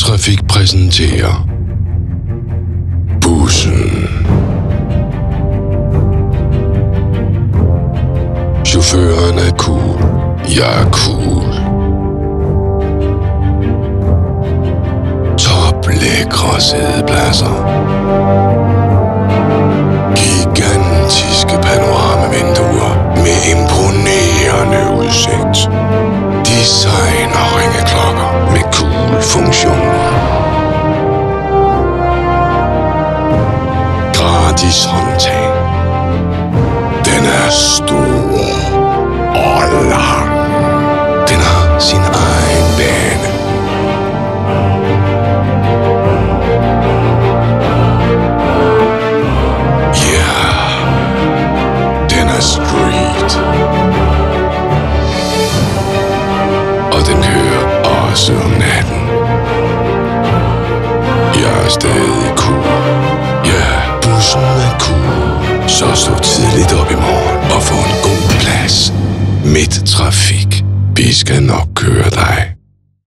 Midttrafik præsenterer Bussen. Chaufføren er cool. Jeg er cool. Toplækre sædepladser. Gigantiske panoramavinduer med imponerende udsigt. Designer ringeklokker med cool funktioner. Gratis håndtag. Den er stor og lang. Den har sin egen bane. Ja, den er street. Og den kører også om natten. Jeg er stadig cool. Ja, bussen er cool. Så stå tidligt op i morgen og få en god plads. Midttrafik. Vi skal nok køre dig.